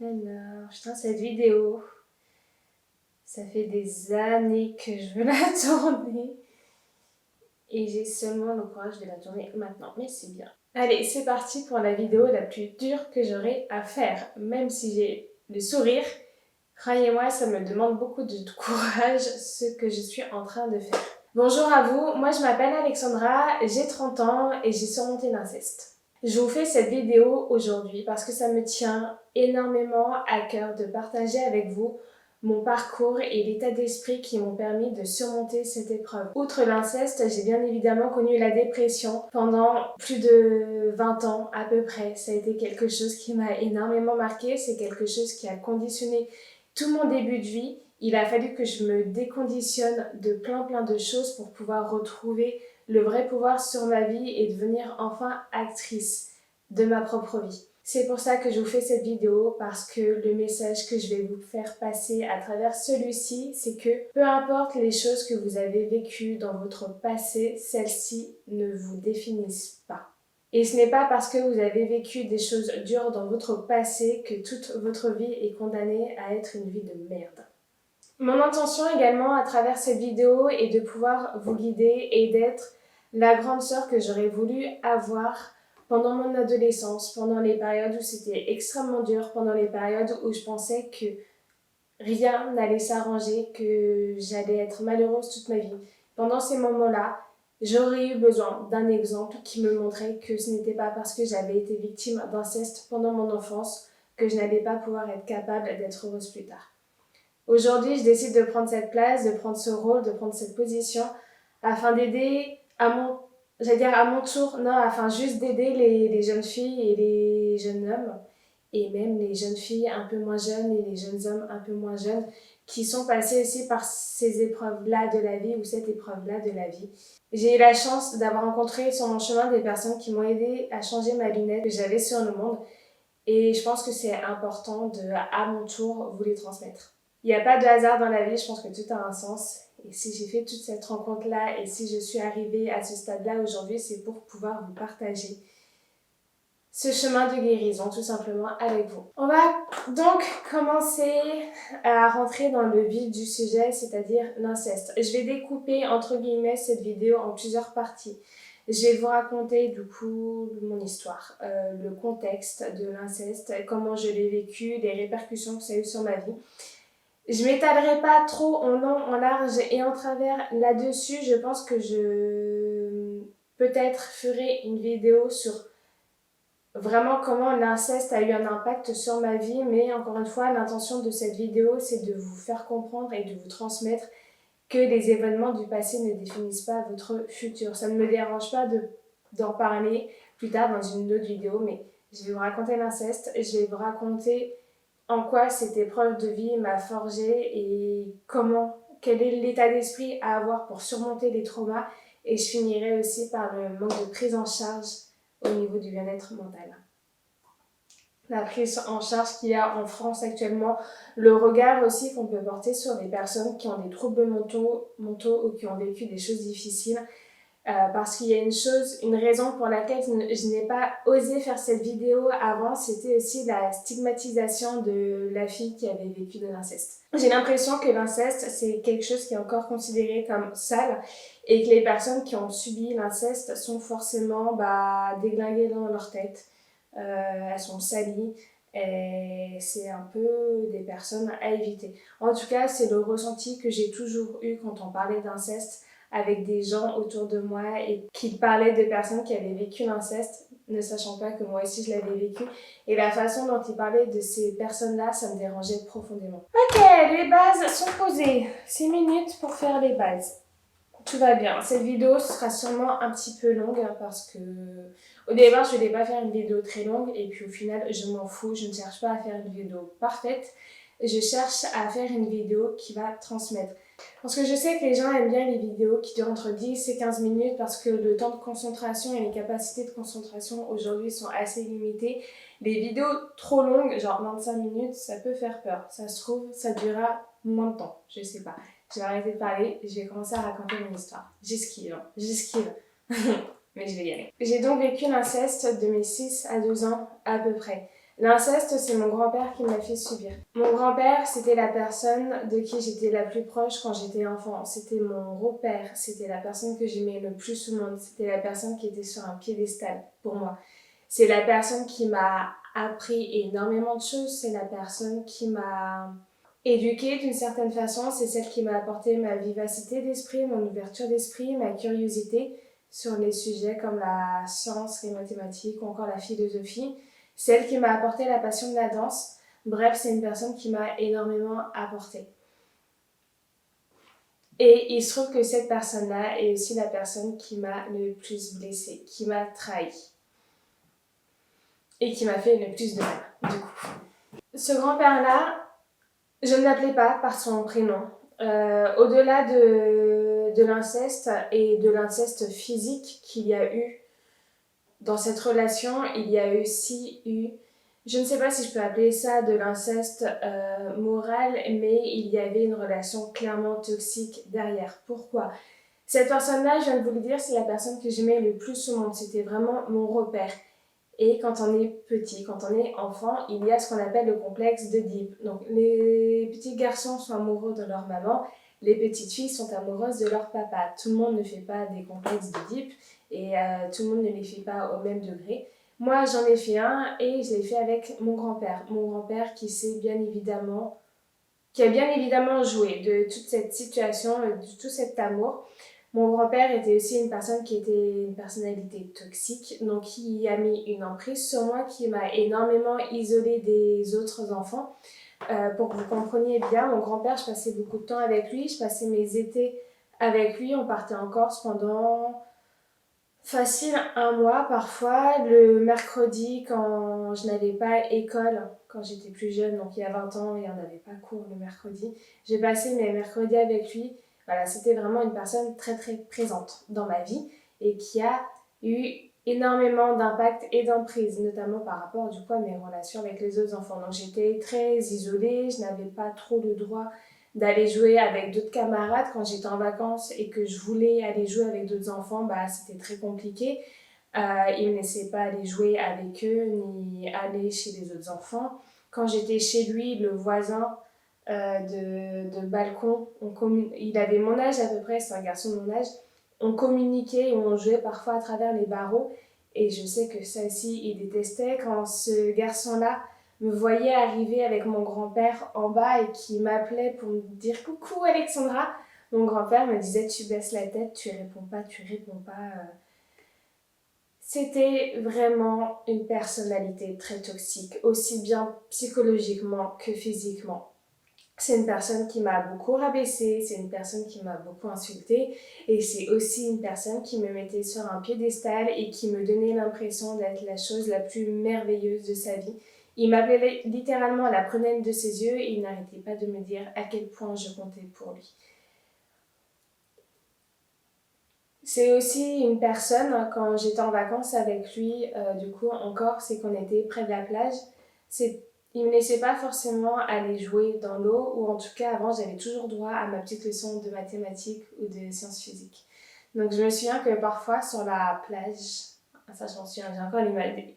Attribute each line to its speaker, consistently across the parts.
Speaker 1: Alors, putain, cette vidéo, ça fait des années que je veux la tourner et j'ai seulement le courage de la tourner maintenant, mais c'est bien. Allez, c'est parti pour la vidéo la plus dure que j'aurai à faire. Même si j'ai le sourire, croyez-moi, ça me demande beaucoup de courage ce que je suis en train de faire. Bonjour à vous, moi je m'appelle Alexandra, j'ai 30 ans et j'ai surmonté l'inceste. Je vous fais cette vidéo aujourd'hui parce que ça me tient énormément à cœur de partager avec vous mon parcours et l'état d'esprit qui m'ont permis de surmonter cette épreuve. Outre l'inceste, j'ai bien évidemment connu la dépression pendant plus de 20 ans à peu près. Ça a été quelque chose qui m'a énormément marqué, c'est quelque chose qui a conditionné tout mon début de vie. Il a fallu que je me déconditionne de plein de choses pour pouvoir retrouver le vrai pouvoir sur ma vie et devenir enfin actrice de ma propre vie. C'est pour ça que je vous fais cette vidéo, parce que le message que je vais vous faire passer à travers celui-ci, c'est que peu importe les choses que vous avez vécues dans votre passé, celles-ci ne vous définissent pas. Et ce n'est pas parce que vous avez vécu des choses dures dans votre passé que toute votre vie est condamnée à être une vie de merde. Mon intention également à travers cette vidéo est de pouvoir vous guider et d'être la grande sœur que j'aurais voulu avoir pendant mon adolescence, pendant les périodes où c'était extrêmement dur, pendant les périodes où je pensais que rien n'allait s'arranger, que j'allais être malheureuse toute ma vie. Pendant ces moments-là, j'aurais eu besoin d'un exemple qui me montrait que ce n'était pas parce que j'avais été victime d'inceste pendant mon enfance que je n'allais pas pouvoir être capable d'être heureuse plus tard. Aujourd'hui, je décide de prendre cette place, de prendre ce rôle, de prendre cette position afin d'aider à mon tour, non, afin juste d'aider les jeunes filles et les jeunes hommes, et même les jeunes filles un peu moins jeunes et les jeunes hommes un peu moins jeunes, qui sont passés aussi par ces épreuves-là de la vie ou cette épreuve-là de la vie. J'ai eu la chance d'avoir rencontré sur mon chemin des personnes qui m'ont aidé à changer ma lunette que j'avais sur le monde, et je pense que c'est important de, à mon tour, vous les transmettre. Il n'y a pas de hasard dans la vie, je pense que tout a un sens. Et si j'ai fait toute cette rencontre-là et si je suis arrivée à ce stade-là aujourd'hui, c'est pour pouvoir vous partager ce chemin de guérison tout simplement avec vous. On va donc commencer à rentrer dans le vif du sujet, c'est-à-dire l'inceste. Je vais découper entre guillemets cette vidéo en plusieurs parties. Je vais vous raconter du coup mon histoire, le contexte de l'inceste, comment je l'ai vécu, les répercussions que ça a eu sur ma vie. Je m'étalerai pas trop en long, en large et en travers là-dessus. Je pense que je peut-être ferai une vidéo sur vraiment comment l'inceste a eu un impact sur ma vie, mais encore une fois, l'intention de cette vidéo, c'est de vous faire comprendre et de vous transmettre que les événements du passé ne définissent pas votre futur. Ça ne me dérange pas d'en parler plus tard dans une autre vidéo, mais je vais vous raconter l'inceste, je vais vous raconter en quoi cette épreuve de vie m'a forgée et quel est l'état d'esprit à avoir pour surmonter les traumas, et je finirai aussi par le manque de prise en charge au niveau du bien-être mental. La prise en charge qu'il y a en France actuellement, le regard aussi qu'on peut porter sur les personnes qui ont des troubles mentaux ou qui ont vécu des choses difficiles. Parce qu'il y a une raison pour laquelle je n'ai pas osé faire cette vidéo avant, c'était aussi la stigmatisation de la fille qui avait vécu de l'inceste. J'ai l'impression que l'inceste, c'est quelque chose qui est encore considéré comme sale et que les personnes qui ont subi l'inceste sont forcément déglinguées dans leur tête. Elles sont salies et c'est un peu des personnes à éviter. En tout cas, c'est le ressenti que j'ai toujours eu quand on parlait d'inceste avec des gens autour de moi et qu'ils parlaient de personnes qui avaient vécu l'inceste, ne sachant pas que moi aussi je l'avais vécu. Et la façon dont ils parlaient de ces personnes-là, ça me dérangeait profondément. Ok, les bases sont posées. 6 minutes pour faire les bases. Tout va bien. Cette vidéo sera sûrement un petit peu longue parce que au départ je voulais pas faire une vidéo très longue et puis au final je m'en fous, je ne cherche pas à faire une vidéo parfaite, je cherche à faire une vidéo qui va transmettre. Parce que je sais que les gens aiment bien les vidéos qui durent entre 10 et 15 minutes parce que le temps de concentration et les capacités de concentration aujourd'hui sont assez limitées. Les vidéos trop longues, genre 25 minutes, ça peut faire peur. Ça se trouve, ça durera moins de temps, je sais pas. Je vais arrêter de parler, je vais commencer à raconter mon histoire. J'esquive. Mais je vais y aller. J'ai donc vécu l'inceste de mes 6 à 12 ans à peu près. L'inceste, c'est mon grand-père qui me l'a fait subir. Mon grand-père, c'était la personne de qui j'étais la plus proche quand j'étais enfant. C'était mon repère, c'était la personne que j'aimais le plus au monde. C'était la personne qui était sur un piédestal pour moi. C'est la personne qui m'a appris énormément de choses. C'est la personne qui m'a éduquée d'une certaine façon. C'est celle qui m'a apporté ma vivacité d'esprit, mon ouverture d'esprit, ma curiosité sur les sujets comme la science, les mathématiques ou encore la philosophie. Celle qui m'a apporté la passion de la danse. Bref, c'est une personne qui m'a énormément apporté. Et il se trouve que cette personne-là est aussi la personne qui m'a le plus blessée, qui m'a trahi et qui m'a fait le plus de mal, du coup. Ce grand-père-là, je ne l'appelais pas par son prénom. Au-delà de l'inceste et de l'inceste physique qu'il y a eu dans cette relation, il y a aussi eu, je ne sais pas si je peux appeler ça de l'inceste moral, mais il y avait une relation clairement toxique derrière. Pourquoi ? Cette personne-là, je viens de vous le dire, c'est la personne que j'aimais le plus au monde. C'était vraiment mon repère. Et quand on est petit, quand on est enfant, il y a ce qu'on appelle le complexe d'Oedipe. Donc les petits garçons sont amoureux de leur maman, les petites filles sont amoureuses de leur papa. Tout le monde ne fait pas des complexes d'Oedipe et tout le monde ne les fait pas au même degré. Moi, j'en ai fait un et je l'ai fait avec mon grand-père. Mon grand-père qui a bien évidemment joué de toute cette situation, de tout cet amour. Mon grand-père était aussi une personne qui était une personnalité toxique, donc qui a mis une emprise sur moi, qui m'a énormément isolée des autres enfants. Pour que vous compreniez bien, mon grand-père, je passais beaucoup de temps avec lui, je passais mes étés avec lui, on partait en Corse pendant facile un mois parfois. Le mercredi, quand je n'avais pas école, quand j'étais plus jeune, donc il y a 20 ans, et on n'avait pas cours le mercredi, j'ai passé mes mercredis avec lui. Voilà, c'était vraiment une personne très très présente dans ma vie et qui a eu énormément d'impact et d'emprise, notamment par rapport du coup à mes relations avec les autres enfants. Donc j'étais très isolée, je n'avais pas trop le droit d'aller jouer avec d'autres camarades quand j'étais en vacances et que je voulais aller jouer avec d'autres enfants, bah c'était très compliqué. Ils ne me laissaient pas aller jouer avec eux ni aller chez les autres enfants. Quand j'étais chez lui, le voisin de balcon, il avait mon âge à peu près, c'est un garçon de mon âge, on communiquait et on jouait parfois à travers les barreaux. Et je sais que ça aussi, il détestait quand ce garçon-là me voyait arriver avec mon grand-père en bas et qui m'appelait pour me dire coucou Alexandra. Mon grand-père me disait tu baisses la tête, tu réponds pas, tu réponds pas. C'était vraiment une personnalité très toxique, aussi bien psychologiquement que physiquement. C'est une personne qui m'a beaucoup rabaissée, c'est une personne qui m'a beaucoup insultée et c'est aussi une personne qui me mettait sur un piédestal et qui me donnait l'impression d'être la chose la plus merveilleuse de sa vie. Il m'appelait littéralement la prunelle de ses yeux et il n'arrêtait pas de me dire à quel point je comptais pour lui. C'est aussi une personne, quand j'étais en vacances avec lui, du coup en Corse et qu'on était près de la plage, il ne me laissait pas forcément aller jouer dans l'eau, ou en tout cas avant j'avais toujours droit à ma petite leçon de mathématiques ou de sciences physiques. Donc je me souviens que parfois sur la plage, ça j'en souviens,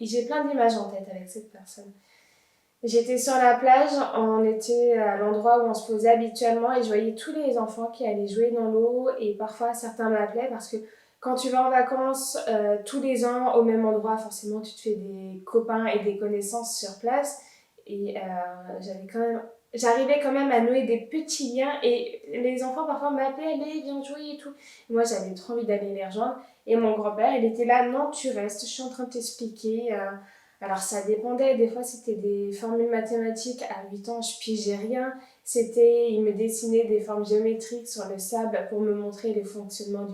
Speaker 1: j'ai plein d'images en tête avec cette personne. J'étais sur la plage, on était à l'endroit où on se posait habituellement et je voyais tous les enfants qui allaient jouer dans l'eau et parfois certains m'appelaient parce que quand tu vas en vacances tous les ans au même endroit, forcément tu te fais des copains et des connaissances sur place et j'arrivais quand même à nouer des petits liens et les enfants parfois m'appelaient, allez viens jouer et tout. Et moi j'avais trop envie d'aller les rejoindre et mon grand-père il était là, non tu restes, je suis en train de t'expliquer. Alors ça dépendait, des fois c'était des formules mathématiques, à 8 ans je pigeais rien, il me dessinait des formes géométriques sur le sable pour me montrer le fonctionnement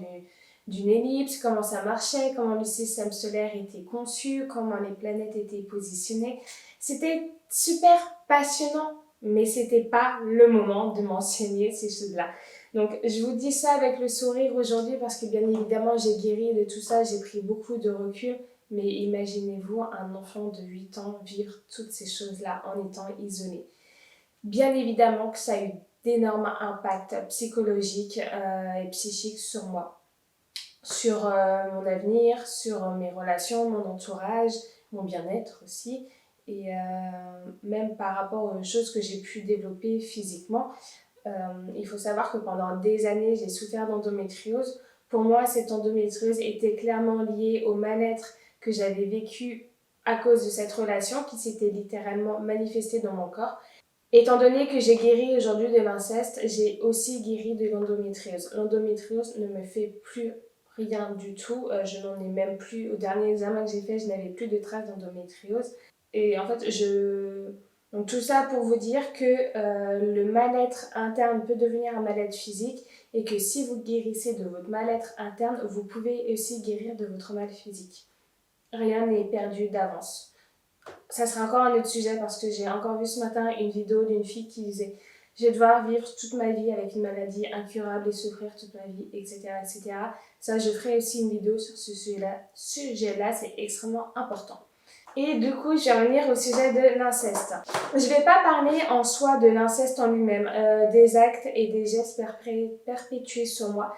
Speaker 1: d'une ellipse, comment ça marchait, comment le système solaire était conçu, comment les planètes étaient positionnées. C'était super passionnant, mais c'était pas le moment de m'enseigner ces choses-là. Donc je vous dis ça avec le sourire aujourd'hui parce que bien évidemment j'ai guéri de tout ça, j'ai pris beaucoup de recul. Mais imaginez-vous un enfant de 8 ans vivre toutes ces choses-là en étant isolé. Bien évidemment que ça a eu d'énormes impacts psychologiques et psychiques sur moi, sur mon avenir, sur mes relations, mon entourage, mon bien-être aussi. et même par rapport aux choses que j'ai pu développer physiquement. Il faut savoir que pendant des années, j'ai souffert d'endométriose. Pour moi, cette endométriose était clairement liée au mal-être que j'avais vécu à cause de cette relation qui s'était littéralement manifestée dans mon corps. Étant donné que j'ai guéri aujourd'hui de l'inceste, j'ai aussi guéri de l'endométriose. L'endométriose ne me fait plus rien du tout. Je n'en ai même plus. Au dernier examen que j'ai fait, je n'avais plus de traces d'endométriose. Et en fait, donc tout ça pour vous dire que le mal-être interne peut devenir un mal-être physique et que si vous guérissez de votre mal-être interne, vous pouvez aussi guérir de votre mal physique. Rien n'est perdu d'avance. Ça sera encore un autre sujet parce que j'ai encore vu ce matin une vidéo d'une fille qui disait je vais devoir vivre toute ma vie avec une maladie incurable et souffrir toute ma vie, etc. etc. Ça, je ferai aussi une vidéo sur ce sujet-là, c'est extrêmement important. Et du coup, je vais revenir au sujet de l'inceste. Je ne vais pas parler en soi de l'inceste en lui-même, des actes et des gestes perpétués sur moi.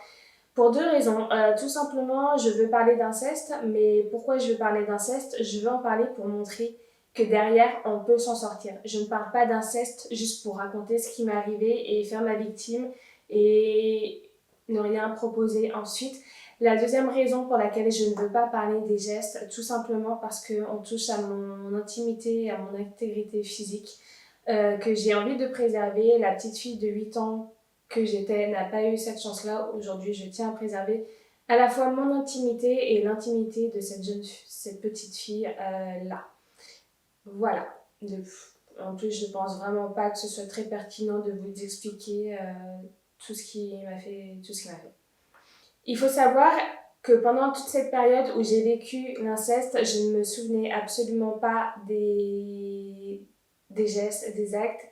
Speaker 1: Pour deux raisons. Tout simplement, je veux parler d'inceste, mais pourquoi je veux parler d'inceste? Je veux en parler pour montrer que derrière, on peut s'en sortir. Je ne parle pas d'inceste juste pour raconter ce qui m'est arrivé et faire ma victime et ne rien proposer ensuite. La deuxième raison pour laquelle je ne veux pas parler des gestes, tout simplement parce qu'on touche à mon intimité, à mon intégrité physique, que j'ai envie de préserver. La petite fille de 8 ans que j'étais n'a pas eu cette chance-là. Aujourd'hui, je tiens à préserver à la fois mon intimité et l'intimité de cette petite fille-là. Voilà. En plus, je pense vraiment pas que ce soit très pertinent de vous expliquer tout ce qui m'a fait. Il faut savoir que pendant toute cette période où j'ai vécu l'inceste, je ne me souvenais absolument pas des gestes, des actes,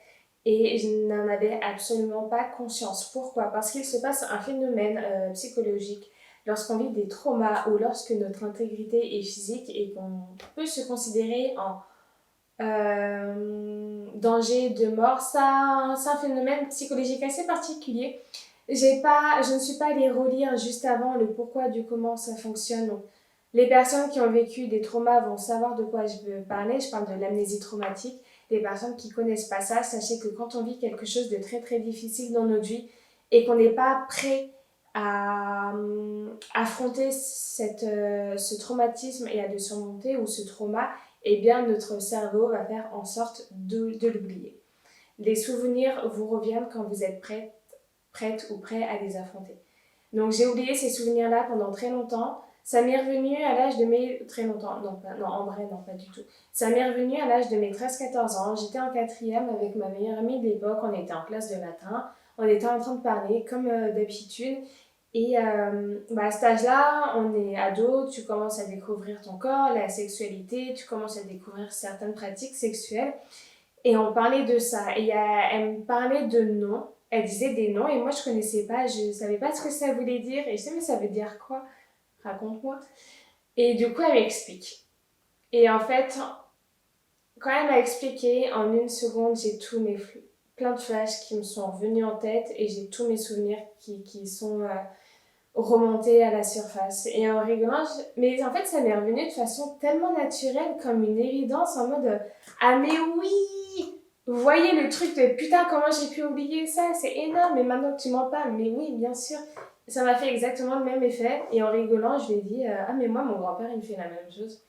Speaker 1: et je n'en avais absolument pas conscience. Pourquoi? Parce qu'il se passe un phénomène psychologique lorsqu'on vit des traumas ou lorsque notre intégrité est physique et qu'on peut se considérer en danger de mort. C'est un phénomène psychologique assez particulier. Je ne suis pas allée relire juste avant le pourquoi du comment ça fonctionne. Donc, les personnes qui ont vécu des traumas vont savoir de quoi je veux parler. Je parle de l'amnésie traumatique. Les personnes qui ne connaissent pas ça, sachez que quand on vit quelque chose de très très difficile dans notre vie et qu'on n'est pas prêt à affronter ce traumatisme et à le surmonter ou ce trauma, eh bien notre cerveau va faire en sorte de l'oublier. Les souvenirs vous reviennent quand vous êtes prête ou prêt à les affronter. Donc j'ai oublié ces souvenirs-là pendant très longtemps. Ça m'est revenu à l'âge de mes... Très longtemps, non, en vrai, non, pas du tout. Ça m'est revenu à l'âge de mes 13-14 ans. J'étais en quatrième avec ma meilleure amie de l'époque. On était en classe de latin. On était en train de parler, comme d'habitude. Et à cet âge-là, on est ado, tu commences à découvrir ton corps, la sexualité, tu commences à découvrir certaines pratiques sexuelles. Et on parlait de ça. Et elle me parlait de noms. Elle disait des noms et moi je connaissais pas, je savais pas ce que ça voulait dire. Et je sais, mais ça veut dire quoi? Raconte-moi. Et du coup, elle m'explique. Et en fait, quand elle m'a expliqué, en une seconde, j'ai plein de flashs qui me sont revenus en tête et j'ai tous mes souvenirs qui sont remontés à la surface. Et en rigolant, mais en fait, ça m'est revenu de façon tellement naturelle, comme une évidence, en mode ah, mais oui! Vous voyez le truc de putain, comment j'ai pu oublier ça? C'est énorme, et maintenant que tu m'en parles, mais oui, bien sûr. Ça m'a fait exactement le même effet. Et en rigolant, je lui ai dit ah, mais moi, mon grand-père, il me fait la même chose.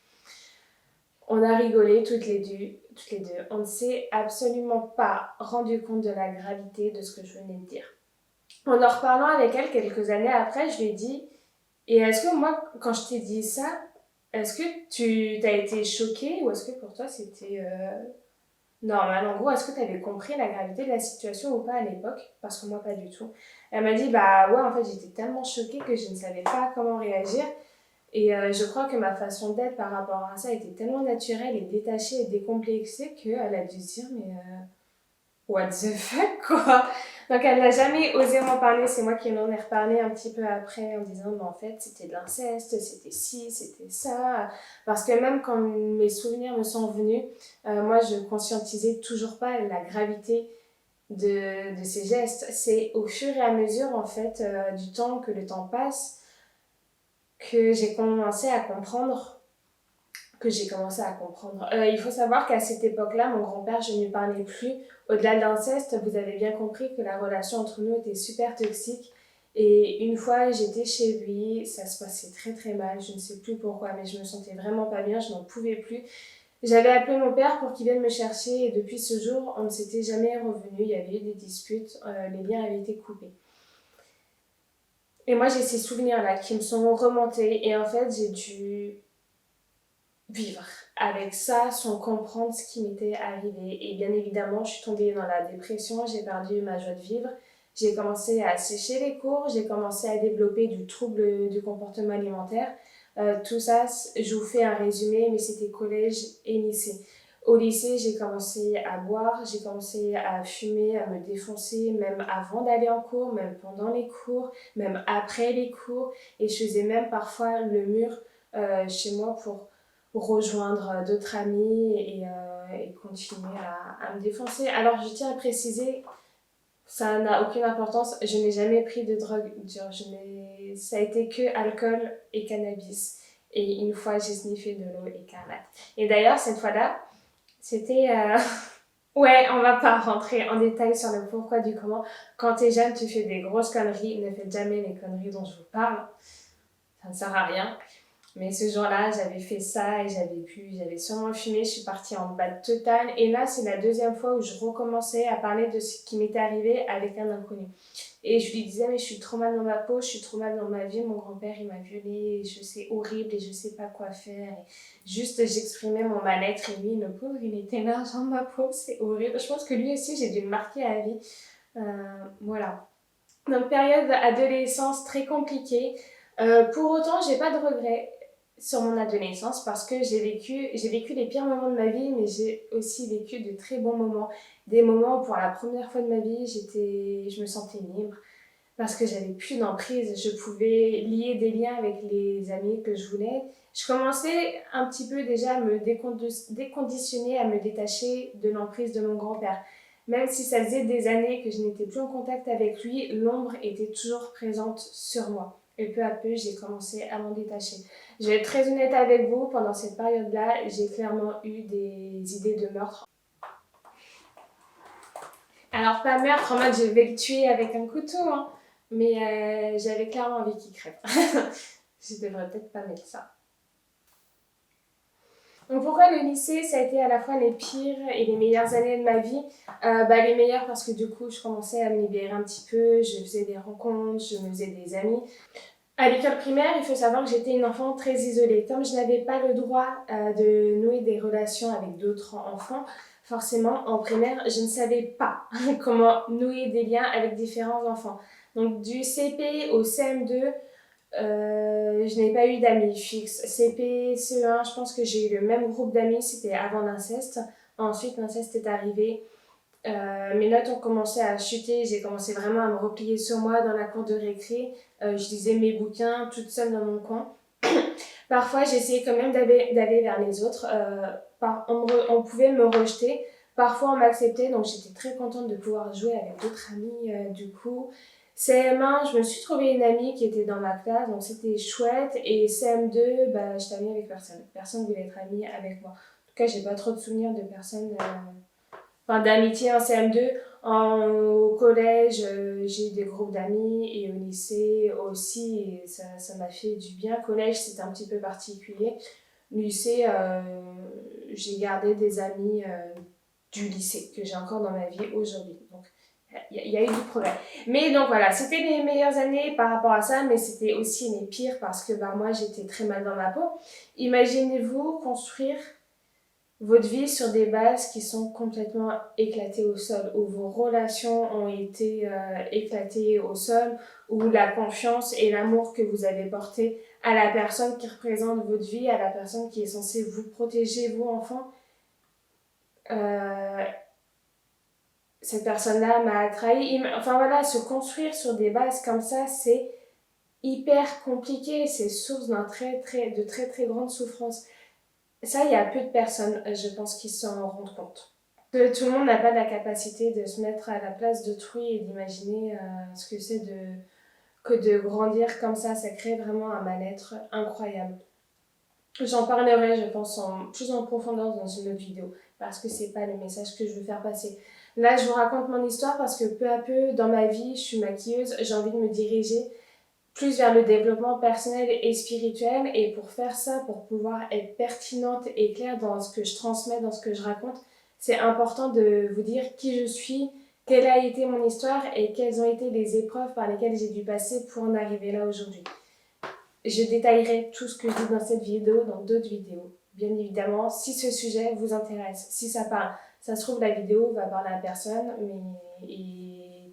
Speaker 1: On a rigolé toutes les deux. On ne s'est absolument pas rendu compte de la gravité de ce que je venais de dire. En reparlant avec elle quelques années après, je lui ai dit et est-ce que moi, quand je t'ai dit ça, est-ce que tu t'as été choquée ou est-ce que pour toi c'était normal? En gros, est-ce que tu avais compris la gravité de la situation ou pas à l'époque? Parce que moi, pas du tout. Elle m'a dit bah ouais, en fait, j'étais tellement choquée que je ne savais pas comment réagir. Et je crois que ma façon d'être par rapport à ça était tellement naturelle et détachée et décomplexée qu'elle a dû se dire mais what the fuck quoi. Donc elle n'a jamais osé m'en parler, c'est moi qui m'en ai reparlé un petit peu après en disant mais en fait c'était de l'inceste, c'était ci, c'était ça. Parce que même quand mes souvenirs me sont venus, moi je conscientisais toujours pas la gravité de ces gestes. C'est au fur et à mesure en fait du temps que le temps passe que j'ai commencé à comprendre que j'ai commencé à comprendre. Il faut savoir qu'à cette époque-là, mon grand-père, je ne lui parlais plus. Au-delà de l'inceste, vous avez bien compris que la relation entre nous était super toxique. Et une fois, j'étais chez lui, ça se passait très très mal, je ne sais plus pourquoi, mais je me sentais vraiment pas bien, je n'en pouvais plus. J'avais appelé mon père pour qu'il vienne me chercher et depuis ce jour, on ne s'était jamais revenu, il y avait eu des disputes, les liens avaient été coupés. Et moi, j'ai ces souvenirs-là qui me sont remontés et en fait, j'ai dû vivre avec ça sans comprendre ce qui m'était arrivé. Et bien évidemment, je suis tombée dans la dépression, j'ai perdu ma joie de vivre. J'ai commencé à sécher les cours, j'ai commencé à développer du trouble du comportement alimentaire. Tout ça, je vous fais un résumé, mais c'était collège et lycée. Au lycée, j'ai commencé à boire, j'ai commencé à fumer, à me défoncer, même avant d'aller en cours, même pendant les cours, même après les cours. Et je faisais même parfois le mur chez moi pour rejoindre d'autres amis et continuer à me défoncer. Alors, je tiens à préciser, ça n'a aucune importance, je n'ai jamais pris de drogue dure, ça a été que alcool et cannabis. Et une fois, j'ai sniffé de l'eau écarlate. Et d'ailleurs, cette fois-là, c'était... Ouais, on va pas rentrer en détail sur le pourquoi du comment. Quand t'es jeune, tu fais des grosses conneries. Ne faites jamais les conneries dont je vous parle. Ça ne sert à rien. Mais ce jour-là, j'avais fait ça et j'avais sûrement fumé, je suis partie en bad total. Et là, c'est la deuxième fois où je recommençais à parler de ce qui m'était arrivé avec un inconnu. Et je lui disais, mais je suis trop mal dans ma peau, je suis trop mal dans ma vie, mon grand-père, il m'a violée, c'est horrible et je sais pas quoi faire. Et juste, j'exprimais mon mal-être et lui, le pauvre, il était là, dans ma peau, c'est horrible. Je pense que lui aussi, j'ai dû le marquer à la vie. Voilà. Donc, période adolescence très compliquée. Pour autant, j'ai pas de regrets sur mon adolescence parce que j'ai vécu les pires moments de ma vie, mais j'ai aussi vécu de très bons moments. Des moments où pour la première fois de ma vie, je me sentais libre parce que j'avais plus d'emprise. Je pouvais lier des liens avec les amis que je voulais. Je commençais un petit peu déjà à me déconditionner, à me détacher de l'emprise de mon grand-père. Même si ça faisait des années que je n'étais plus en contact avec lui, l'ombre était toujours présente sur moi. Et peu à peu, j'ai commencé à m'en détacher. Je vais être très honnête avec vous, pendant cette période-là, j'ai clairement eu des idées de meurtre. Alors pas meurtre en mode je vais le tuer avec un couteau, hein, mais j'avais clairement envie qu'il crève. Je devrais peut-être pas mettre ça. Donc pourquoi le lycée, ça a été à la fois les pires et les meilleures années de ma vie. Les meilleures parce que du coup, je commençais à me libérer un petit peu, je faisais des rencontres, je me faisais des amis. À l'école primaire, il faut savoir que j'étais une enfant très isolée. Comme je n'avais pas le droit de nouer des relations avec d'autres enfants, forcément, en primaire, je ne savais pas comment nouer des liens avec différents enfants. Donc du CP au CM2, je n'ai pas eu d'amis fixes. CP, CE1, je pense que j'ai eu le même groupe d'amis, c'était avant l'inceste. Ensuite, l'inceste est arrivé. Mes notes ont commencé à chuter, j'ai commencé vraiment à me replier sur moi dans la cour de récré. Je lisais mes bouquins toute seule dans mon coin. Parfois, j'essayais quand même d'aller vers les autres. On pouvait me rejeter. Parfois, on m'acceptait, donc j'étais très contente de pouvoir jouer avec d'autres amis. Du coup, CM1, je me suis trouvé une amie qui était dans ma classe, donc c'était chouette. Et CM2, j'étais amie avec personne. Personne ne voulait être amie avec moi. En tout cas, j'ai pas trop de souvenirs de personnes... d'amitié en CM2. Au collège, j'ai eu des groupes d'amis et au lycée aussi, et ça m'a fait du bien. Collège, c'était un petit peu particulier. Lycée, j'ai gardé des amis du lycée que j'ai encore dans ma vie aujourd'hui. Donc, il y a eu du progrès. Mais donc voilà, c'était les meilleures années par rapport à ça, mais c'était aussi les pires parce que moi, j'étais très mal dans ma peau. Imaginez-vous construire votre vie sur des bases qui sont complètement éclatées au sol, où vos relations ont été éclatées au sol, où la confiance et l'amour que vous avez porté à la personne qui représente votre vie, à la personne qui est censée vous protéger, vous enfants, euh, cette personne-là m'a trahi. Enfin voilà, se construire sur des bases comme ça, c'est hyper compliqué, c'est source de très très grandes souffrances. Ça, il y a peu de personnes, je pense, qui s'en rendent compte. Tout le monde n'a pas la capacité de se mettre à la place d'autrui et d'imaginer ce que c'est que de grandir comme ça crée vraiment un mal-être incroyable. J'en parlerai, je pense, plus en profondeur dans une autre vidéo, parce que c'est pas le message que je veux faire passer. Là, je vous raconte mon histoire parce que peu à peu, dans ma vie, je suis maquilleuse, j'ai envie de me diriger plus vers le développement personnel et spirituel. Et pour faire ça, pour pouvoir être pertinente et claire dans ce que je transmets, dans ce que je raconte, c'est important de vous dire qui je suis, quelle a été mon histoire et quelles ont été les épreuves par lesquelles j'ai dû passer pour en arriver là aujourd'hui. Je détaillerai tout ce que je dis dans cette vidéo, dans d'autres vidéos. Bien évidemment, si ce sujet vous intéresse, si ça parle, ça se trouve la vidéo va parler à personne, mais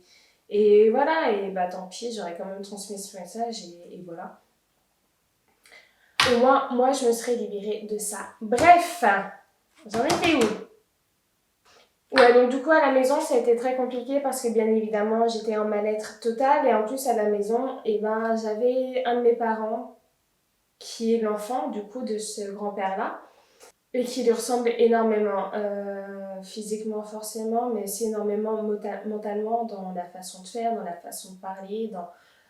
Speaker 1: et voilà, et bah tant pis, j'aurais quand même transmis ce message et voilà. Au moins, moi, je me serais libérée de ça. Bref, j'en étais où? Ouais, donc du coup, à la maison, ça a été très compliqué parce que bien évidemment, j'étais en mal-être total et en plus, à la maison, et ben, j'avais un de mes parents qui est l'enfant, du coup, de ce grand-père-là et qui lui ressemble énormément, physiquement forcément, mais aussi énormément mentalement dans la façon de faire, dans la façon de parler, dans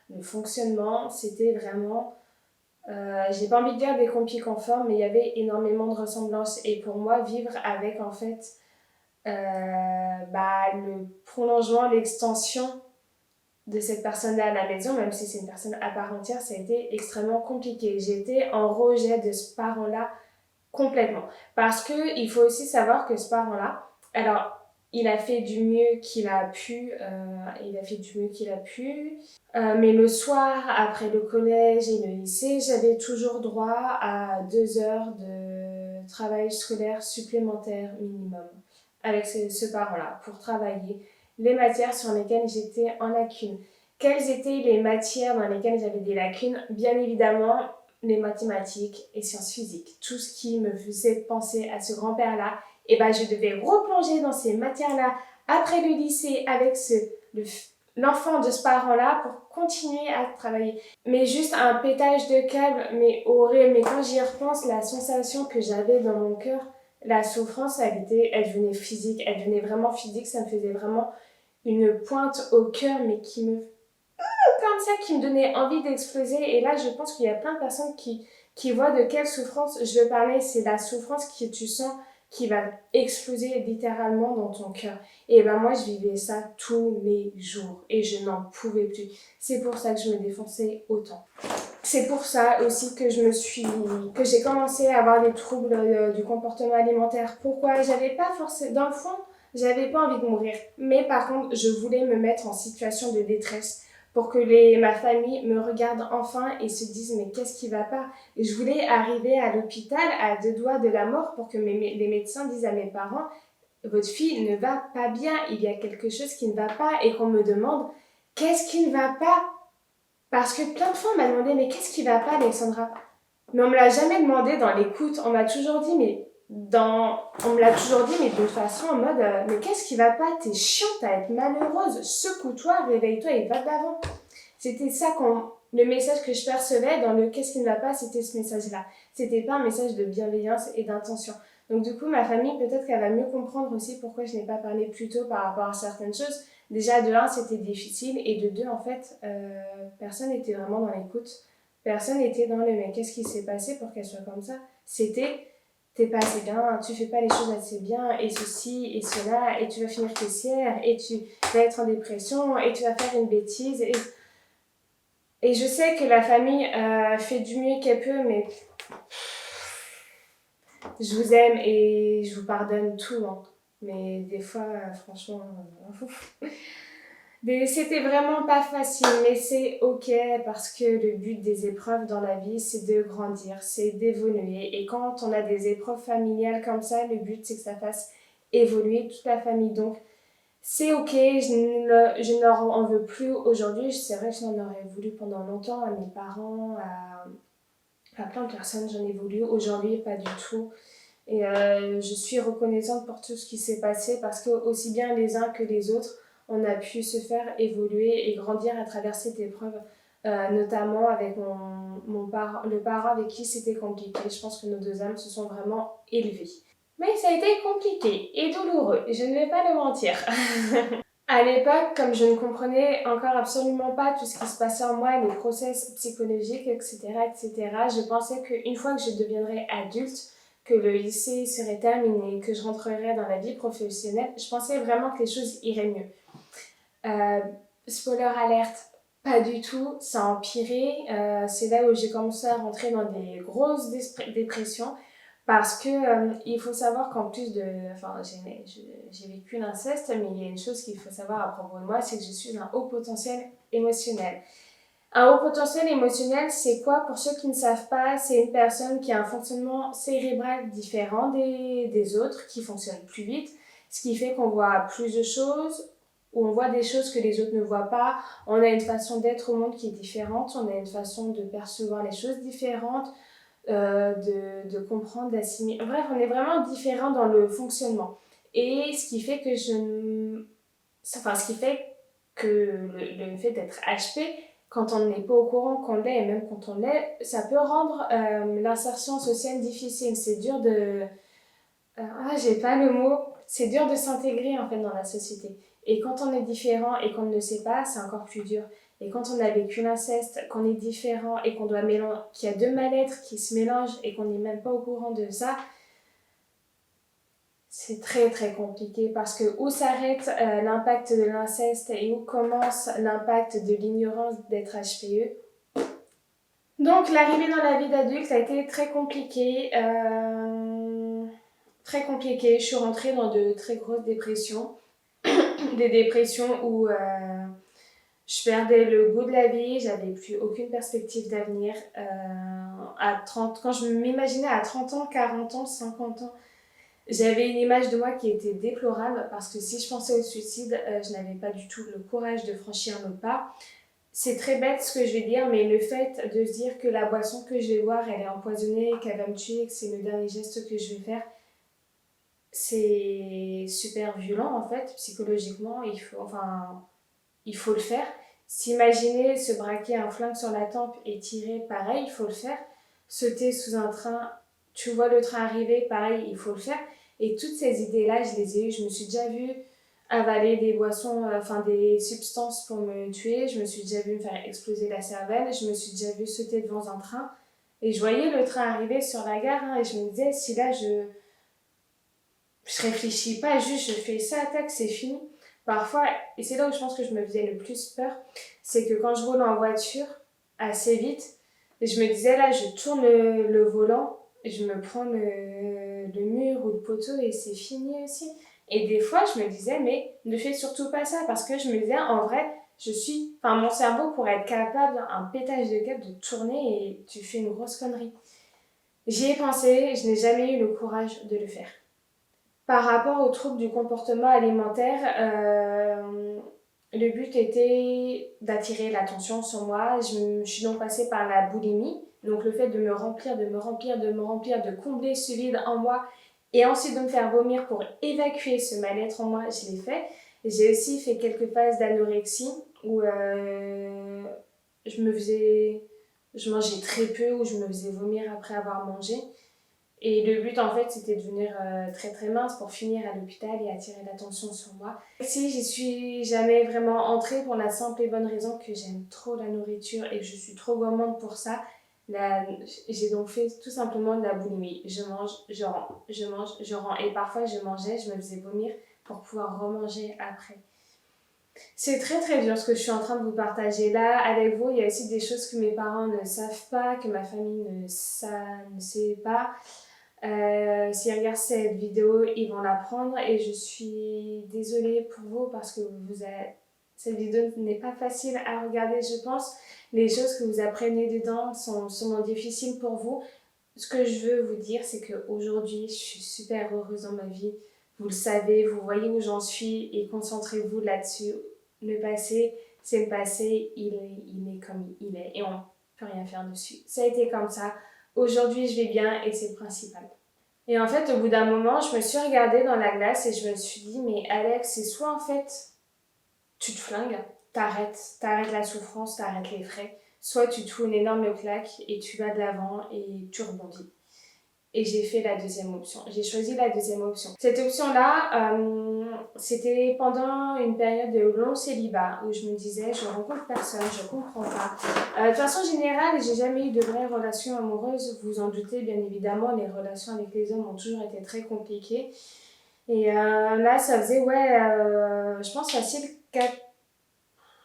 Speaker 1: le fonctionnement. C'était vraiment j'ai pas envie de dire des compis conformes, mais il y avait énormément de ressemblances. Et pour moi, vivre avec en fait le prolongement, l'extension de cette personne-là à la maison, même si c'est une personne à part entière, ça a été extrêmement compliqué. J'étais en rejet de ce parent-là complètement. Parce que il faut aussi savoir que ce parent-là, alors il a fait du mieux qu'il a pu, mais le soir, après le collège et le lycée, j'avais toujours droit à 2 heures de travail scolaire supplémentaire minimum avec ce parent-là pour travailler les matières sur lesquelles j'étais en lacune. Quelles étaient les matières dans lesquelles j'avais des lacunes? Bien évidemment, les mathématiques et sciences physiques. Tout ce qui me faisait penser à ce grand-père-là, et ben je devais replonger dans ces matières-là après le lycée avec l'enfant de ce parent-là pour continuer à travailler. Mais juste un pétage de câble, mais horrible. Mais quand j'y repense, la sensation que j'avais dans mon cœur, la souffrance, elle devenait physique, elle devenait vraiment physique, ça me faisait vraiment une pointe au cœur, mais qui me comme ça qui me donnait envie d'exploser. Et là, je pense qu'il y a plein de personnes qui voient de quelle souffrance je veux parler. C'est la souffrance que tu sens qui va exploser littéralement dans ton cœur. Et ben moi, je vivais ça tous les jours et je n'en pouvais plus. C'est pour ça que je me défonçais autant. C'est pour ça aussi que que j'ai commencé à avoir des troubles du comportement alimentaire. Pourquoi? J'avais pas forcément, dans le fond, j'avais pas envie de mourir. Mais par contre, je voulais me mettre en situation de détresse pour que ma famille me regarde enfin et se dise mais qu'est-ce qui va pas? Et je voulais arriver à l'hôpital à 2 doigts de la mort pour que les médecins disent à mes parents votre fille ne va pas bien, il y a quelque chose qui ne va pas et qu'on me demande qu'est-ce qui ne va pas? Parce que plein de fois, on m'a demandé, mais qu'est-ce qui va pas, Alexandra? Mais on me l'a jamais demandé dans l'écoute. On m'a toujours dit, on me l'a toujours dit, mais de façon en mode, mais qu'est-ce qui va pas? T'es chiante à être malheureuse. Secoue-toi, réveille-toi et va de l'avant. C'était ça le message que je percevais dans le qu'est-ce qui ne va pas, c'était ce message-là. C'était pas un message de bienveillance et d'intention. Donc du coup, ma famille, peut-être qu'elle va mieux comprendre aussi pourquoi je n'ai pas parlé plus tôt par rapport à certaines choses. Déjà, de un, c'était difficile, et de deux, en fait, personne n'était vraiment dans l'écoute. Personne n'était dans le mais qu'est-ce qui s'est passé pour qu'elle soit comme ça? C'était t'es pas assez bien, tu fais pas les choses assez bien, et ceci, et cela, et tu vas finir caissière, et tu vas être en dépression, et tu vas faire une bêtise. Et je sais que la famille fait du mieux qu'elle peut, mais je vous aime et je vous pardonne tout. Hein. Mais des fois, franchement, c'était vraiment pas facile, mais c'est ok parce que le but des épreuves dans la vie, c'est de grandir, c'est d'évoluer. Et quand on a des épreuves familiales comme ça, le but, c'est que ça fasse évoluer toute la famille. Donc, c'est ok, je n'en en veux plus aujourd'hui. C'est vrai que je n'en aurais voulu pendant longtemps à mes parents, à plein de personnes, j'en ai voulu. Aujourd'hui, pas du tout. Et je suis reconnaissante pour tout ce qui s'est passé parce que aussi bien les uns que les autres, on a pu se faire évoluer et grandir à travers cette épreuve, notamment avec le parent avec qui c'était compliqué. Je pense que nos deux âmes se sont vraiment élevées. Mais ça a été compliqué et douloureux, je ne vais pas le mentir. À l'époque, comme je ne comprenais encore absolument pas tout ce qui se passait en moi, les process psychologiques, etc., etc., je pensais qu'une fois que je deviendrais adulte, que le lycée serait terminé, que je rentrerais dans la vie professionnelle, je pensais vraiment que les choses iraient mieux. Euh, Spoiler alerte, pas du tout, ça a empiré. C'est là où j'ai commencé à rentrer dans des grosses dépressions. Parce que il faut savoir qu'en plus de... Enfin, j'ai vécu l'inceste, mais il y a une chose qu'il faut savoir à propos de moi, c'est que je suis un haut potentiel émotionnel. Un haut potentiel émotionnel, c'est quoi? Pour ceux qui ne savent pas, c'est une personne qui a un fonctionnement cérébral différent des autres, qui fonctionne plus vite, ce qui fait qu'on voit plus de choses, ou on voit des choses que les autres ne voient pas. On a une façon d'être au monde qui est différente, on a une façon de percevoir les choses différentes, de comprendre, d'assimiler. Bref, on est vraiment différent dans le fonctionnement. Et ce qui fait que ce qui fait que le fait d'être HP, quand on n'est pas au courant qu'on l'est, et même quand on l'est, ça peut rendre l'insertion sociale difficile. C'est dur de... j'ai pas le mot. C'est dur de s'intégrer en fait dans la société. Et quand on est différent et qu'on ne le sait pas, c'est encore plus dur. Et quand on a vécu l'inceste, qu'on est différent et qu'on doit mélanger, qu'il y a deux mal-être qui se mélangent et qu'on n'est même pas au courant de ça, c'est très très compliqué parce que où s'arrête l'impact de l'inceste et où commence l'impact de l'ignorance d'être HPE. Donc l'arrivée dans la vie d'adulte a été très compliquée. Très compliquée. Je suis rentrée dans de très grosses dépressions. Des dépressions où je perdais le goût de la vie, j'avais plus aucune perspective d'avenir. Quand je m'imaginais à 30 ans, 40 ans, 50 ans, j'avais une image de moi qui était déplorable parce que si je pensais au suicide, je n'avais pas du tout le courage de franchir le pas. C'est très bête ce que je vais dire, mais le fait de se dire que la boisson que je vais boire, elle est empoisonnée, qu'elle va me tuer, que c'est le dernier geste que je vais faire, c'est super violent en fait, psychologiquement. Il faut le faire. S'imaginer se braquer un flingue sur la tempe et tirer, pareil, il faut le faire. Sauter sous un train, tu vois le train arriver, pareil, il faut le faire. Et toutes ces idées-là, je les ai eues. Je me suis déjà vue avaler des boissons, des substances pour me tuer. Je me suis déjà vue me faire exploser la cervelle. Je me suis déjà vue sauter devant un train. Et je voyais le train arriver sur la gare et je me disais, si là je réfléchis pas, juste je fais ça, tac, c'est fini. Parfois, et c'est là où je pense que je me faisais le plus peur, c'est que quand je roule en voiture assez vite, je me disais là, je tourne le volant, je me prends le mur ou le poteau et c'est fini aussi. Et des fois, je me disais, mais ne fais surtout pas ça parce que je me disais, en vrai, mon cerveau pourrait être capable, un pétage de câble, de tourner et tu fais une grosse connerie. J'y ai pensé, je n'ai jamais eu le courage de le faire. Par rapport aux troubles du comportement alimentaire, le but était d'attirer l'attention sur moi. Je suis donc passée par la boulimie, donc le fait de me remplir, de me remplir, de me remplir, de combler ce vide en moi et ensuite de me faire vomir pour évacuer ce mal-être en moi, je l'ai fait. J'ai aussi fait quelques phases d'anorexie où je mangeais très peu, où je me faisais vomir après avoir mangé. Et le but, en fait, c'était de devenir très très mince pour finir à l'hôpital et attirer l'attention sur moi. Si j'y suis jamais vraiment entrée pour la simple et bonne raison que j'aime trop la nourriture et que je suis trop gourmande pour ça, j'ai donc fait tout simplement de la boulimie. Je mange, je rends, je mange, je rends. Et parfois, je mangeais, je me faisais vomir pour pouvoir remanger après. C'est très très dur ce que je suis en train de vous partager là avec vous. Il y a aussi des choses que mes parents ne savent pas, que ma famille ne sait pas. S'ils regardent cette vidéo, ils vont l'apprendre et je suis désolée pour vous parce que cette vidéo n'est pas facile à regarder, je pense. Les choses que vous apprenez dedans sont sûrement difficiles pour vous. Ce que je veux vous dire, c'est qu'aujourd'hui, je suis super heureuse dans ma vie. Vous le savez, vous voyez où j'en suis et concentrez-vous là-dessus. Le passé, c'est le passé, il est comme il est et on ne peut rien faire dessus. Ça a été comme ça. Aujourd'hui, je vais bien et c'est le principal. Et en fait, au bout d'un moment, je me suis regardée dans la glace et je me suis dit, mais Alex, c'est soit en fait, tu te flingues, t'arrêtes la souffrance, t'arrêtes les frais, soit tu te fous une énorme claque et tu vas de l'avant et tu rebondis. Et j'ai fait la deuxième option. J'ai choisi la deuxième option. Cette option-là, c'était pendant une période de long célibat où je me disais, je rencontre personne, je comprends pas. De façon générale, j'ai jamais eu de vraies relations amoureuses. Vous en doutez, bien évidemment, les relations avec les hommes ont toujours été très compliquées. Et là, ça faisait, je pense facile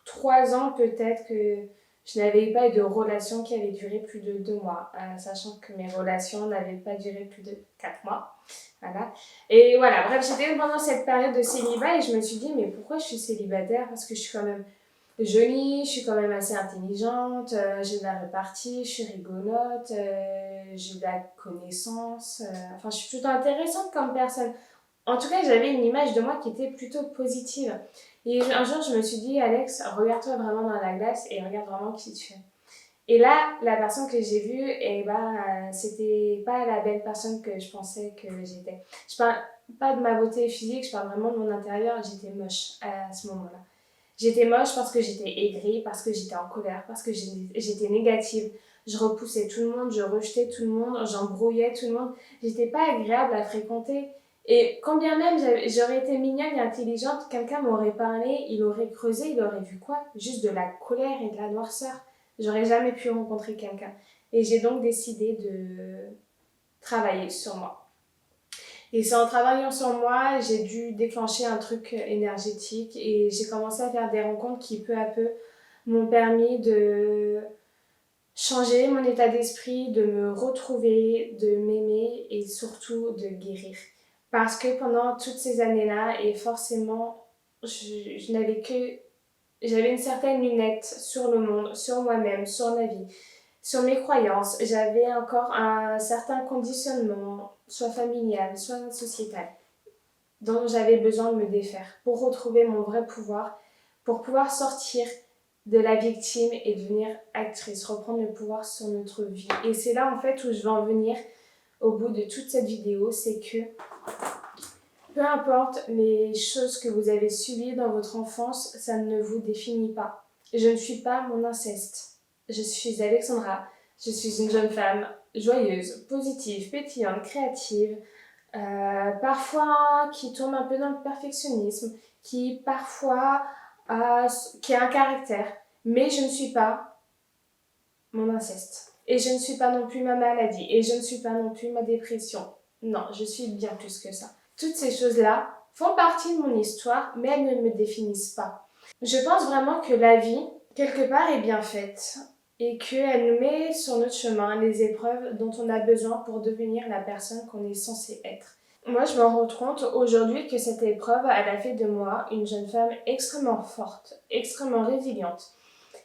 Speaker 1: 3 ans peut-être que je n'avais pas eu de relation qui avait duré plus de 2 mois, sachant que mes relations n'avaient pas duré plus de 4 mois. Voilà. Et voilà, bref, j'étais pendant cette période de célibat et je me suis dit, mais pourquoi je suis célibataire? Parce que je suis quand même jolie, je suis quand même assez intelligente, j'ai de la répartie, je suis rigolote, j'ai de la connaissance, enfin, je suis plutôt intéressante comme personne. En tout cas, j'avais une image de moi qui était plutôt positive. Et un jour, je me suis dit, Alex, regarde-toi vraiment dans la glace et regarde vraiment qui tu es. Et là, la personne que j'ai vue, c'était pas la belle personne que je pensais que j'étais. Je parle pas de ma beauté physique, je parle vraiment de mon intérieur. J'étais moche à ce moment-là. J'étais moche parce que j'étais aigrie, parce que j'étais en colère, parce que j'étais négative. Je repoussais tout le monde, je rejetais tout le monde, j'embrouillais tout le monde. J'étais pas agréable à fréquenter. Et quand bien même j'aurais été mignonne et intelligente, quelqu'un m'aurait parlé, il aurait creusé, il aurait vu quoi? Juste de la colère et de la noirceur. J'aurais jamais pu rencontrer quelqu'un. Et j'ai donc décidé de travailler sur moi. Et c'est en travaillant sur moi, j'ai dû déclencher un truc énergétique et j'ai commencé à faire des rencontres qui peu à peu m'ont permis de changer mon état d'esprit, de me retrouver, de m'aimer et surtout de guérir. Parce que pendant toutes ces années-là, et forcément, j'avais une certaine lunette sur le monde, sur moi-même, sur ma vie, sur mes croyances. J'avais encore un certain conditionnement, soit familial, soit sociétal, dont j'avais besoin de me défaire pour retrouver mon vrai pouvoir, pour pouvoir sortir de la victime et devenir actrice, reprendre le pouvoir sur notre vie. Et c'est là en fait où je vais en venir au bout de toute cette vidéo, c'est que peu importe les choses que vous avez subies dans votre enfance, ça ne vous définit pas. Je ne suis pas mon inceste. Je suis Alexandra. Je suis une jeune femme joyeuse, positive, pétillante, créative, parfois qui tombe un peu dans le perfectionnisme, qui parfois qui a un caractère. Mais je ne suis pas mon inceste. Et je ne suis pas non plus ma maladie. Et je ne suis pas non plus ma dépression. Non, je suis bien plus que ça. Toutes ces choses-là font partie de mon histoire, mais elles ne me définissent pas. Je pense vraiment que la vie, quelque part, est bien faite et qu'elle nous met sur notre chemin les épreuves dont on a besoin pour devenir la personne qu'on est censé être. Moi, je me rends compte aujourd'hui que cette épreuve, elle a fait de moi une jeune femme extrêmement forte, extrêmement résiliente.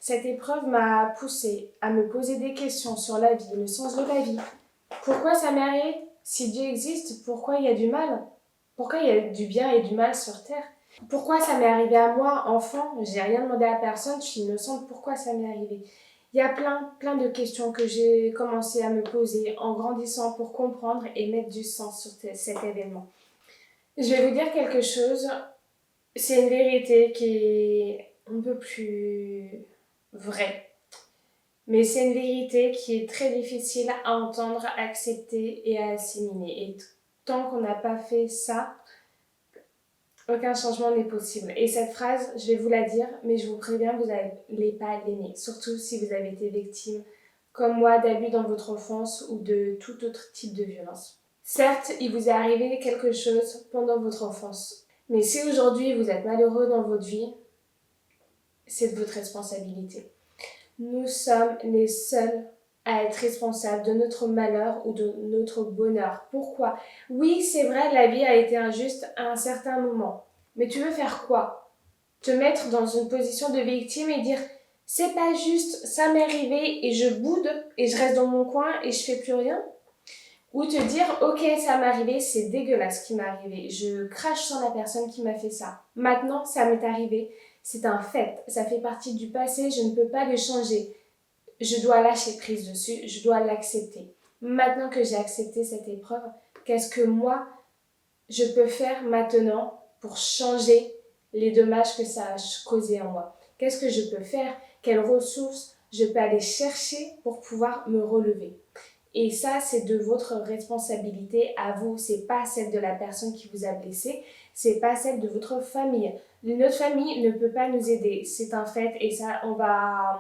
Speaker 1: Cette épreuve m'a poussée à me poser des questions sur la vie, le sens de la vie. Pourquoi ça m'est arrivé? Si Dieu existe, pourquoi il y a du mal? Pourquoi il y a du bien et du mal sur Terre? Pourquoi ça m'est arrivé à moi, enfant? J'ai rien demandé à personne, je suis innocente, pourquoi ça m'est arrivé? Il y a plein de questions que j'ai commencé à me poser en grandissant pour comprendre et mettre du sens sur cet événement. Je vais vous dire quelque chose, c'est une vérité qui est un peu plus vraie. Mais c'est une vérité qui est très difficile à entendre, à accepter et à assimiler. Et tant qu'on n'a pas fait ça, aucun changement n'est possible. Et cette phrase, je vais vous la dire, mais je vous préviens, vous n'allez pas l'aimer. Surtout si vous avez été victime, comme moi, d'abus dans votre enfance ou de tout autre type de violence. Certes, il vous est arrivé quelque chose pendant votre enfance. Mais si aujourd'hui vous êtes malheureux dans votre vie, c'est de votre responsabilité. Nous sommes les seuls à être responsables de notre malheur ou de notre bonheur. Pourquoi? Oui, c'est vrai, la vie a été injuste à un certain moment. Mais tu veux faire quoi? Te mettre dans une position de victime et dire c'est pas juste, ça m'est arrivé et je boude et je reste dans mon coin et je fais plus rien? Ou te dire ok, ça m'est arrivé, c'est dégueulasse ce qui m'est arrivé, je crache sur la personne qui m'a fait ça. Maintenant, ça m'est arrivé, c'est un fait, ça fait partie du passé, je ne peux pas le changer. Je dois lâcher prise dessus, je dois l'accepter. Maintenant que j'ai accepté cette épreuve, qu'est-ce que moi, je peux faire maintenant pour changer les dommages que ça a causé en moi? Qu'est-ce que je peux faire? Quelles ressources je peux aller chercher pour pouvoir me relever? Et ça, c'est de votre responsabilité à vous. C'est pas celle de la personne qui vous a blessé, c'est pas celle de votre famille. Notre famille ne peut pas nous aider, c'est un fait, et ça, on va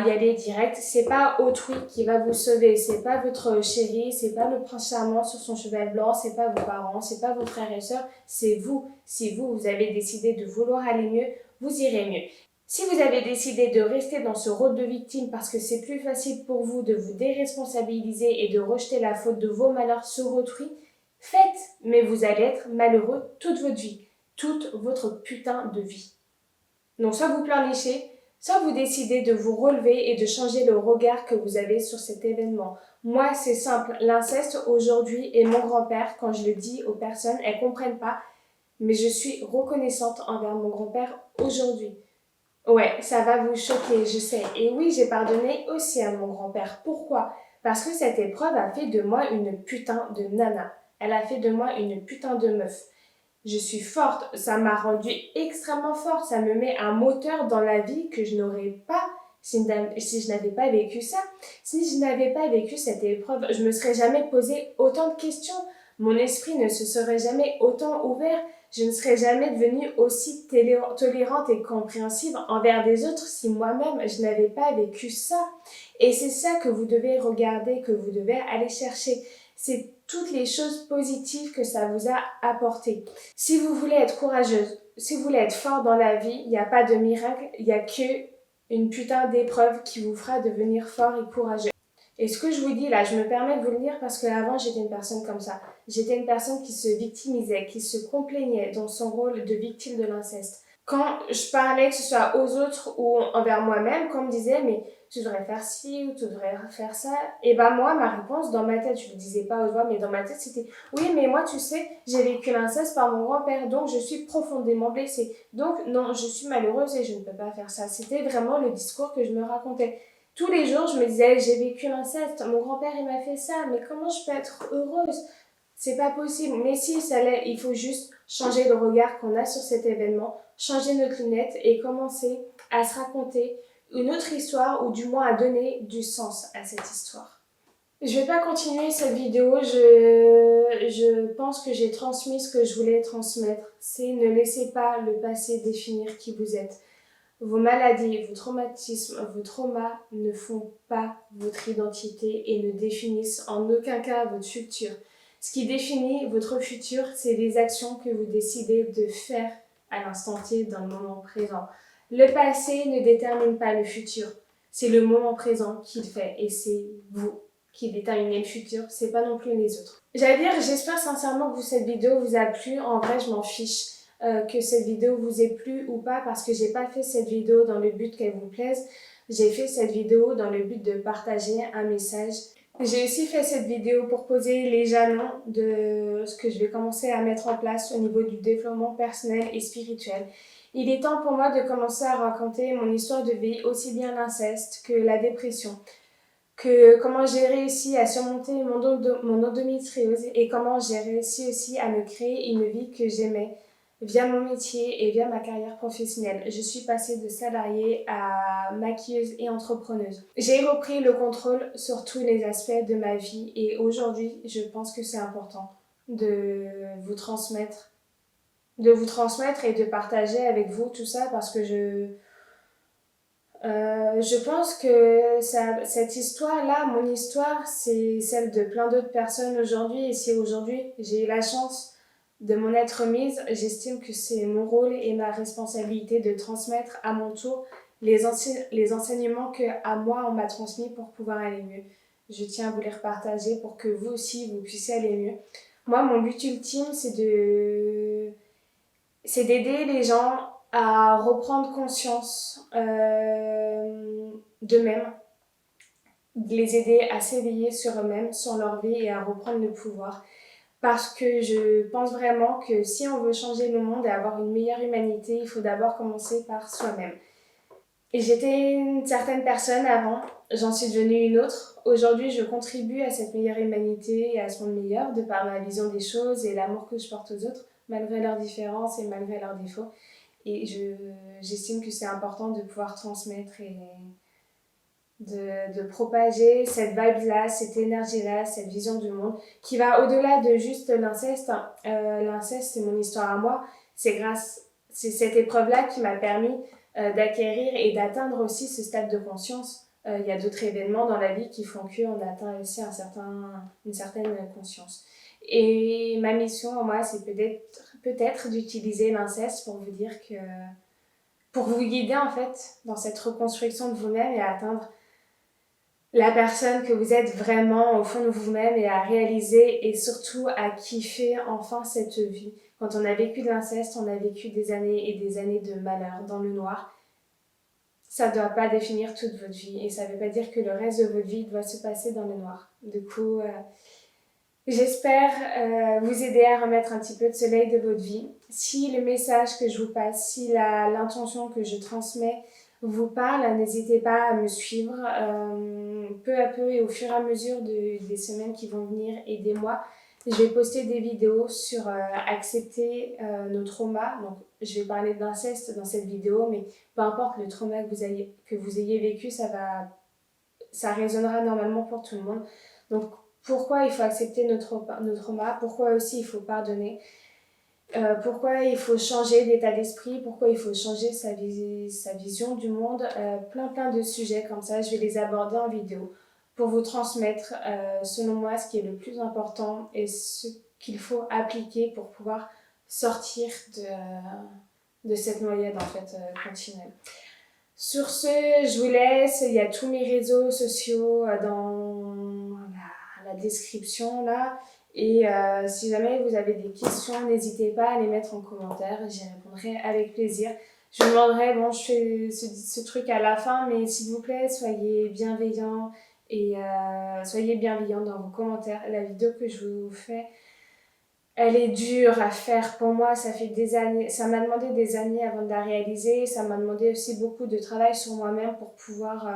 Speaker 1: y aller direct. C'est pas autrui qui va vous sauver, c'est pas votre chéri, c'est pas le prince charmant sur son cheval blanc, c'est pas vos parents, c'est pas vos frères et sœurs, c'est vous. Si vous avez décidé de vouloir aller mieux, vous irez mieux. Si vous avez décidé de rester dans ce rôle de victime parce que c'est plus facile pour vous de vous déresponsabiliser et de rejeter la faute de vos malheurs sur autrui, faites, mais vous allez être malheureux toute votre vie, toute votre putain de vie. Donc soit vous pleurnichez, soit vous décidez de vous relever et de changer le regard que vous avez sur cet événement. Moi, c'est simple, l'inceste aujourd'hui et mon grand-père, quand je le dis aux personnes, elles comprennent pas, mais je suis reconnaissante envers mon grand-père aujourd'hui. Ouais, ça va vous choquer, je sais. Et oui, j'ai pardonné aussi à mon grand-père. Pourquoi? Parce que cette épreuve a fait de moi une putain de nana. Elle a fait de moi une putain de meuf. Je suis forte, ça m'a rendue extrêmement forte, ça me met un moteur dans la vie que je n'aurais pas si je n'avais pas vécu ça. Si je n'avais pas vécu cette épreuve, je me serais jamais posé autant de questions. Mon esprit ne se serait jamais autant ouvert. Je ne serais jamais devenue aussi tolérante et compréhensive envers des autres si moi-même je n'avais pas vécu ça. Et c'est ça que vous devez regarder, que vous devez aller chercher. C'est toutes les choses positives que ça vous a apporté. Si vous voulez être courageuse, si vous voulez être fort dans la vie, il n'y a pas de miracle, il n'y a que une putain d'épreuve qui vous fera devenir fort et courageux. Et ce que je vous dis là, je me permets de vous le dire parce qu'avant j'étais une personne comme ça. J'étais une personne qui se victimisait, qui se complaignait dans son rôle de victime de l'inceste. Quand je parlais, que ce soit aux autres ou envers moi-même, quand on me disait mais tu devrais faire ci ou tu devrais faire ça, et ben moi ma réponse dans ma tête, je le disais pas aux voix, mais dans ma tête c'était oui mais moi tu sais j'ai vécu l'inceste par mon grand-père donc je suis profondément blessée. Donc non je suis malheureuse et je ne peux pas faire ça. C'était vraiment le discours que je me racontais. Tous les jours, je me disais, j'ai vécu l'inceste, mon grand-père il m'a fait ça, mais comment je peux être heureuse? C'est pas possible. Mais si, ça l'est, il faut juste changer le regard qu'on a sur cet événement, changer notre lunette et commencer à se raconter une autre histoire ou du moins à donner du sens à cette histoire. Je vais pas continuer cette vidéo, je pense que j'ai transmis ce que je voulais transmettre. C'est ne laissez pas le passé définir qui vous êtes. Vos maladies, vos traumatismes, vos traumas ne font pas votre identité et ne définissent en aucun cas votre futur. Ce qui définit votre futur, c'est les actions que vous décidez de faire à l'instant T dans le moment présent. Le passé ne détermine pas le futur. C'est le moment présent qui le fait et c'est vous qui déterminez le futur, c'est pas non plus les autres. J'allais dire, j'espère sincèrement que cette vidéo vous a plu. En vrai, je m'en fiche que cette vidéo vous ait plu ou pas parce que j'ai pas fait cette vidéo dans le but qu'elle vous plaise. J'ai fait cette vidéo dans le but de partager un message. J'ai aussi fait cette vidéo pour poser les jalons de ce que je vais commencer à mettre en place au niveau du développement personnel et spirituel. Il est temps pour moi de commencer à raconter mon histoire de vie, aussi bien l'inceste que la dépression, que comment j'ai réussi à surmonter mon endométriose et comment j'ai réussi aussi à me créer une vie que j'aimais via mon métier et via ma carrière professionnelle. Je suis passée de salariée à maquilleuse et entrepreneuse. J'ai repris le contrôle sur tous les aspects de ma vie et aujourd'hui, je pense que c'est important de vous transmettre et de partager avec vous tout ça parce que je pense que cette histoire-là, mon histoire, c'est celle de plein d'autres personnes aujourd'hui. Et si aujourd'hui j'ai eu la chance de m'en être mise, j'estime que c'est mon rôle et ma responsabilité de transmettre à mon tour les enseignements que à moi on m'a transmis pour pouvoir aller mieux. Je tiens à vous les repartager pour que vous aussi vous puissiez aller mieux. Moi, mon but ultime, c'est d'aider les gens à reprendre conscience d'eux-mêmes, de les aider à s'éveiller sur eux-mêmes, sur leur vie et à reprendre le pouvoir. Parce que je pense vraiment que si on veut changer le monde et avoir une meilleure humanité, il faut d'abord commencer par soi-même. Et j'étais une certaine personne avant, j'en suis devenue une autre. Aujourd'hui, je contribue à cette meilleure humanité et à ce monde meilleur de par ma vision des choses et l'amour que je porte aux autres, malgré leurs différences et malgré leurs défauts. Et j'estime que c'est important de pouvoir transmettre et de propager cette vibe-là, cette énergie-là, cette vision du monde qui va au-delà de juste l'inceste. L'inceste, c'est mon histoire à moi. C'est cette épreuve-là qui m'a permis d'acquérir et d'atteindre aussi ce stade de conscience. Il y a d'autres événements dans la vie qui font qu'on atteint aussi une certaine conscience. Et ma mission, moi, c'est peut-être d'utiliser l'inceste pour vous guider en fait dans cette reconstruction de vous-même et à atteindre la personne que vous êtes vraiment au fond de vous-même et à réaliser et surtout à kiffer enfin cette vie. Quand on a vécu de l'inceste, on a vécu des années et des années de malheur dans le noir. Ça ne doit pas définir toute votre vie et ça ne veut pas dire que le reste de votre vie doit se passer dans le noir. Du coup, j'espère vous aider à remettre un petit peu de soleil de votre vie. Si le message que je vous passe, si l'intention que je transmets vous parle, n'hésitez pas à me suivre peu à peu et au fur et à mesure des semaines qui vont venir et des mois. Je vais poster des vidéos sur accepter nos traumas. Donc, je vais parler d'inceste dans cette vidéo, mais peu importe le trauma que vous ayez vécu, ça résonnera normalement pour tout le monde. Donc, pourquoi il faut accepter nos traumas, pourquoi aussi il faut pardonner, pourquoi il faut changer d'état d'esprit, pourquoi il faut changer sa vision du monde, plein de sujets comme ça, je vais les aborder en vidéo pour vous transmettre selon moi ce qui est le plus important et ce qu'il faut appliquer pour pouvoir sortir de cette noyade en fait continuelle. Sur ce, je vous laisse, il y a tous mes réseaux sociaux dans la description là. Et si jamais vous avez des questions, n'hésitez pas à les mettre en commentaire, j'y répondrai avec plaisir. Je vous demanderai, bon je fais ce truc à la fin, mais s'il vous plaît, soyez bienveillants et soyez bienveillants dans vos commentaires. La vidéo que je vous fais, elle est dure à faire pour moi, ça fait des années, ça m'a demandé des années avant de la réaliser, ça m'a demandé aussi beaucoup de travail sur moi-même pour pouvoir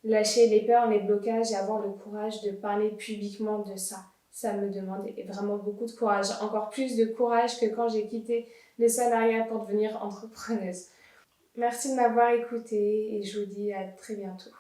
Speaker 1: lâcher les peurs, les blocages et avoir le courage de parler publiquement de ça. Ça me demande vraiment beaucoup de courage, encore plus de courage que quand j'ai quitté le salariat pour devenir entrepreneuse. Merci de m'avoir écoutée et je vous dis à très bientôt.